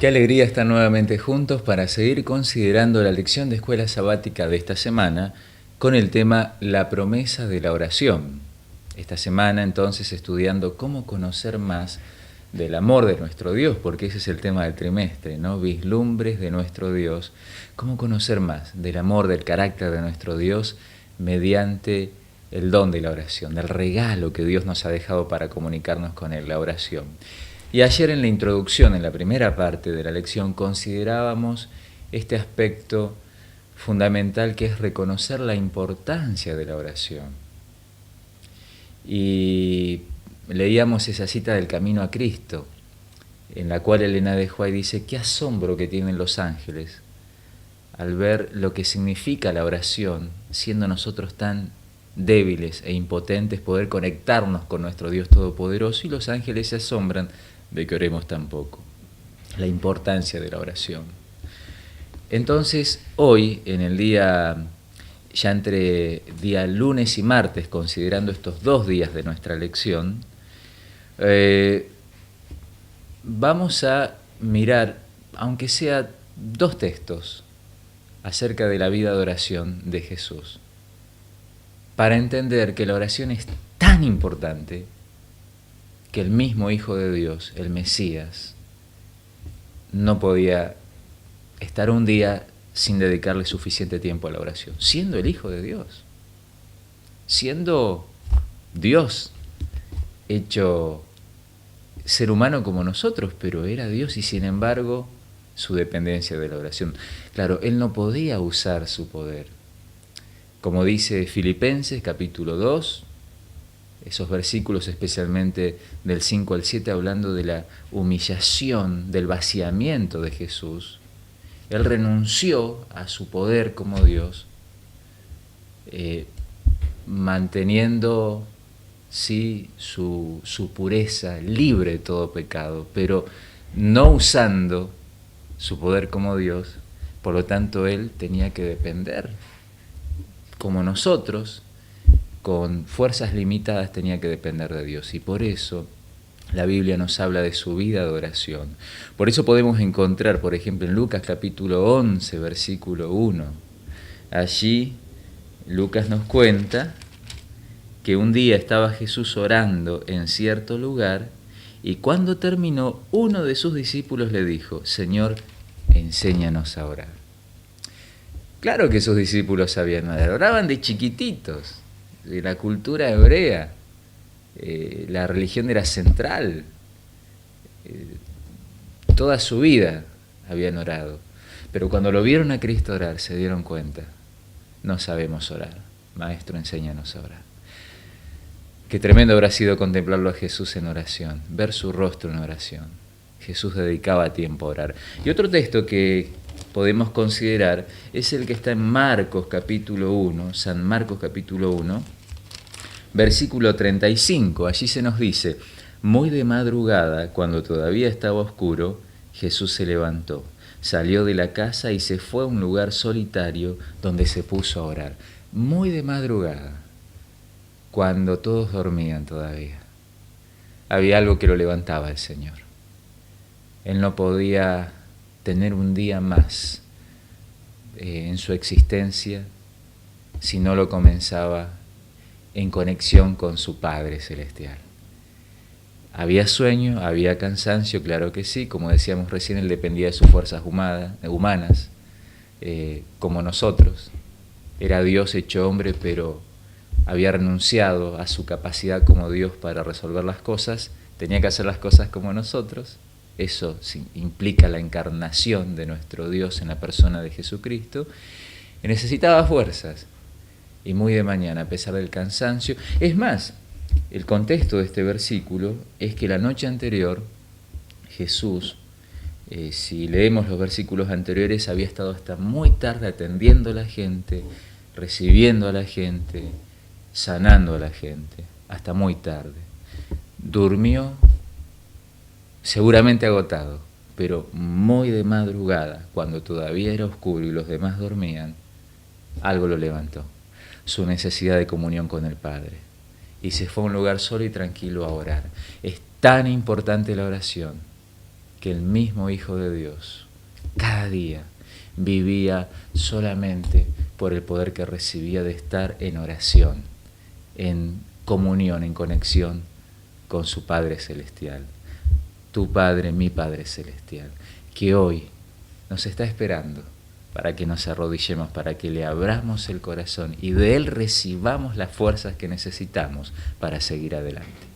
Qué alegría estar nuevamente juntos para seguir considerando la lección de escuela sabática de esta semana con el tema La promesa de la oración. Esta semana entonces estudiando cómo conocer más del amor de nuestro Dios, porque ese es el tema del trimestre, ¿no? Vislumbres de nuestro Dios. Cómo conocer más del amor, del carácter de nuestro Dios mediante el don de la oración, del regalo que Dios nos ha dejado para comunicarnos con Él, la oración. Y ayer en la introducción, en la primera parte de la lección, considerábamos este aspecto fundamental que es reconocer la importancia de la oración. Y leíamos esa cita del Camino a Cristo, en la cual Elena de White dice: qué asombro que tienen los ángeles al ver lo que significa la oración, siendo nosotros tan débiles e impotentes, poder conectarnos con nuestro Dios Todopoderoso, y los ángeles se asombran de que oremos tan poco. La importancia de la oración. Entonces, hoy, en el día, ya entre día lunes y martes, considerando estos 2 días de nuestra lección, vamos a mirar, aunque sea 2 textos, acerca de la vida de oración de Jesús, para entender que la oración es tan importante que el mismo Hijo de Dios, el Mesías, no podía estar un día sin dedicarle suficiente tiempo a la oración, siendo el Hijo de Dios, siendo Dios hecho ser humano como nosotros, pero era Dios y sin embargo su dependencia de la oración. Claro, Él no podía usar su poder. Como dice Filipenses capítulo 2, esos versículos especialmente del 5 al 7 hablando de la humillación, del vaciamiento de Jesús. Él renunció a su poder como Dios, manteniendo sí su pureza, libre de todo pecado, pero no usando su poder como Dios. Por lo tanto, Él tenía que depender, como nosotros, con fuerzas limitadas, tenía que depender de Dios. Y por eso la Biblia nos habla de su vida de oración. Por eso podemos encontrar, por ejemplo, en Lucas capítulo 11, versículo 1. Allí Lucas nos cuenta que un día estaba Jesús orando en cierto lugar y cuando terminó, uno de sus discípulos le dijo: Señor, enséñanos a orar. Claro que sus discípulos sabían orar, oraban de chiquititos, de la cultura hebrea, la religión era central, toda su vida habían orado, pero cuando lo vieron a Cristo orar se dieron cuenta: no sabemos orar, Maestro, enséñanos a orar. Qué tremendo habrá sido contemplarlo a Jesús en oración, ver su rostro en oración. Jesús dedicaba tiempo a orar. Y otro texto que podemos considerar es el que está en Marcos capítulo 1, San Marcos capítulo 1, versículo 35. Allí se nos dice: muy de madrugada, cuando todavía estaba oscuro, Jesús se levantó, salió de la casa y se fue a un lugar solitario donde se puso a orar. Muy de madrugada, cuando todos dormían todavía, había algo que lo levantaba al Señor. Él no podía tener un día más en su existencia si no lo comenzaba en conexión con su Padre Celestial. ¿Había sueño? ¿Había cansancio? Claro que sí. Como decíamos recién, Él dependía de sus fuerzas humanas, como nosotros. Era Dios hecho hombre, pero había renunciado a su capacidad como Dios para resolver las cosas. Tenía que hacer las cosas como nosotros. Eso implica la encarnación de nuestro Dios en la persona de Jesucristo. Y necesitaba fuerzas. Y muy de mañana, a pesar del cansancio. Es más, el contexto de este versículo es que la noche anterior Jesús, si leemos los versículos anteriores, había estado hasta muy tarde atendiendo a la gente, recibiendo a la gente, sanando a la gente, hasta muy tarde. Durmió, seguramente agotado, pero muy de madrugada, cuando todavía era oscuro y los demás dormían, algo lo levantó, su necesidad de comunión con el Padre. Y se fue a un lugar solo y tranquilo a orar. Es tan importante la oración que el mismo Hijo de Dios cada día vivía solamente por el poder que recibía de estar en oración, en comunión, en conexión con su Padre Celestial. Tu Padre, mi Padre Celestial, que hoy nos está esperando para que nos arrodillemos, para que le abramos el corazón y de Él recibamos las fuerzas que necesitamos para seguir adelante.